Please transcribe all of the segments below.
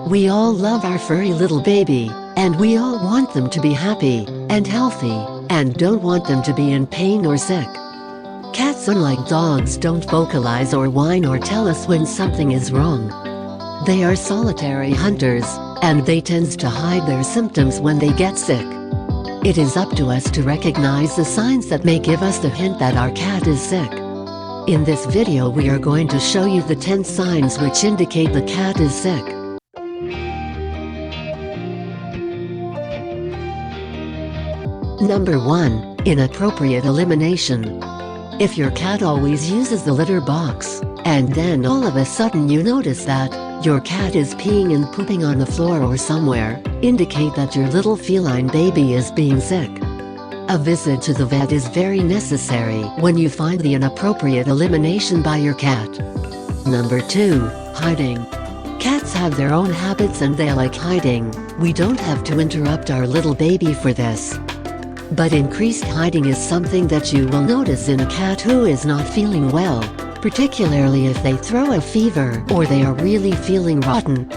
We all love our furry little baby, and we all want them to be happy and healthy, and don't want them to be in pain or sick. Cats, unlike dogs, don't vocalize or whine or tell us when something is wrong. They are solitary hunters, and they tend to hide their symptoms when they get sick. It is up to us to recognize the signs that may give us the hint that our cat is sick. In this video we are going to show you the 10 signs which indicate the cat is sick. Number 1. Inappropriate elimination. If your cat always uses the litter box, and then all of a sudden you notice that your cat is peeing and pooping on the floor or somewhere, indicate that your little feline baby is being sick. A visit to the vet is very necessary when you find the inappropriate elimination by your cat. Number 2. Hiding. Cats have their own habits and they like hiding. We don't have to interrupt our little baby for this. But increased hiding is something that you will notice in a cat who is not feeling well, particularly if they throw a fever or they are really feeling rotten.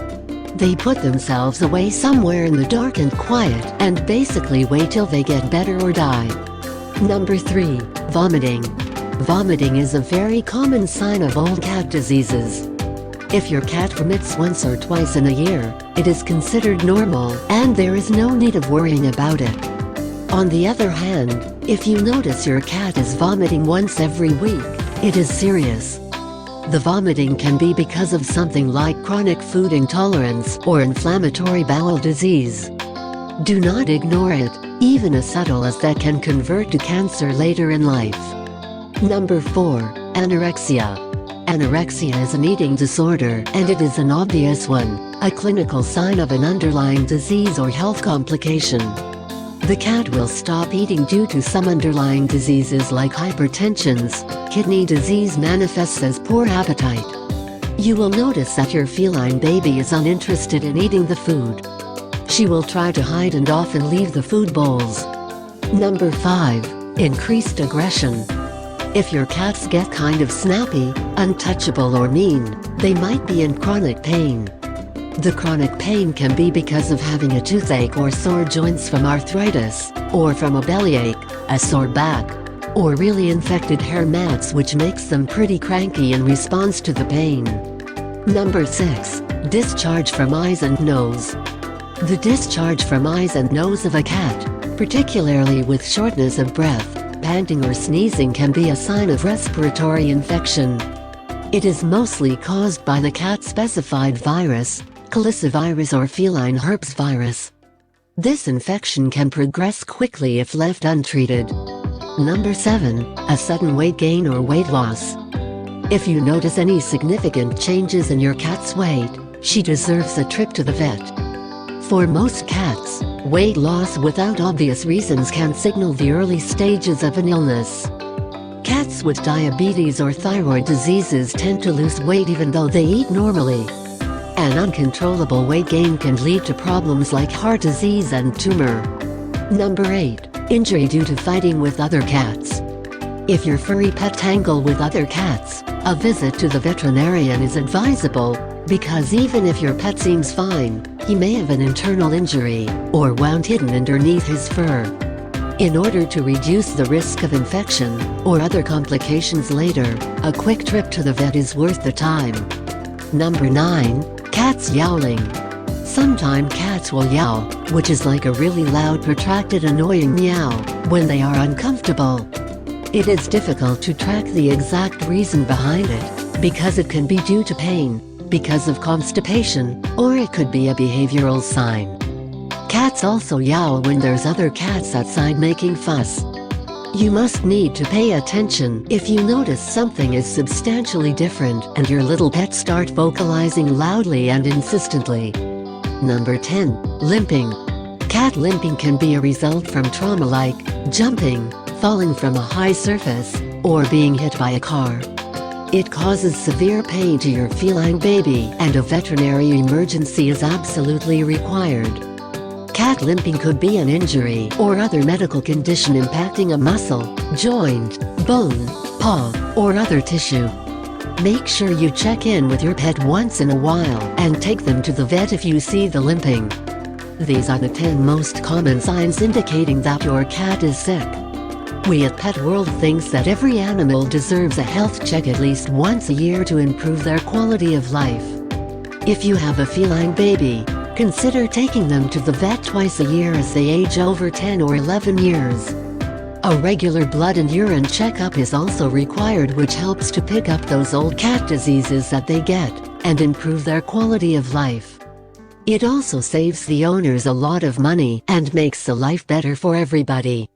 They put themselves away somewhere in the dark and quiet and basically wait till they get better or die. Number 3. Vomiting. Vomiting is a very common sign of old cat diseases. If your cat vomits once or twice in a year, it is considered normal and there is no need of worrying about it. On the other hand, if you notice your cat is vomiting once every week, it is serious. The vomiting can be because of something like chronic food intolerance or inflammatory bowel disease. Do not ignore it, even as subtle as that can convert to cancer later in life. Number 4. Anorexia. Anorexia is an eating disorder and it is an obvious one, a clinical sign of an underlying disease or health complication. The cat will stop eating due to some underlying diseases like hypertension. Kidney disease manifests as poor appetite. You will notice that your feline baby is uninterested in eating the food. She will try to hide and often leave the food bowls. Number 5. Increased aggression. If your cats get kind of snappy, untouchable or mean, they might be in chronic pain. The chronic pain can be because of having a toothache or sore joints from arthritis, or from a bellyache, a sore back, or really infected hair mats which makes them pretty cranky in response to the pain. Number 6. Discharge from eyes and nose. The discharge from eyes and nose of a cat, particularly with shortness of breath, panting or sneezing, can be a sign of respiratory infection. It is mostly caused by the cat-specified virus, calicivirus or feline herpes virus. This infection can progress quickly if left untreated. Number 7. A sudden weight gain or weight loss. If you notice any significant changes in your cat's weight, she deserves a trip to the vet. For most cats, weight loss without obvious reasons can signal the early stages of an illness. Cats with diabetes or thyroid diseases tend to lose weight even though they eat normally. An uncontrollable weight gain can lead to problems like heart disease and tumor. Number 8. Injury due to fighting with other cats. If your furry pet tangle with other cats, a visit to the veterinarian is advisable, because even if your pet seems fine, he may have an internal injury or wound hidden underneath his fur. In order to reduce the risk of infection or other complications later, a quick trip to the vet is worth the time. Number 9. Cats yowling. Sometimes cats will yowl, which is like a really loud, protracted, annoying meow, when they are uncomfortable. It is difficult to track the exact reason behind it, because it can be due to pain, because of constipation, or it could be a behavioral sign. Cats also yowl when there's other cats outside making fuss. You must need to pay attention if you notice something is substantially different and your little pet start vocalizing loudly and insistently. Number 10. Limping. Cat limping can be a result from trauma like jumping, falling from a high surface, or being hit by a car. It causes severe pain to your feline baby and a veterinary emergency is absolutely required. Cat limping could be an injury or other medical condition impacting a muscle, joint, bone, paw, or other tissue. Make sure you check in with your pet once in a while and take them to the vet if you see the limping. These are the 10 most common signs indicating that your cat is sick. We at Pet World thinks that every animal deserves a health check at least once a year to improve their quality of life. If you have a feline baby, consider taking them to the vet twice a year as they age over 10 or 11 years. A regular blood and urine checkup is also required, which helps to pick up those old cat diseases that they get and improve their quality of life. It also saves the owners a lot of money and makes the life better for everybody.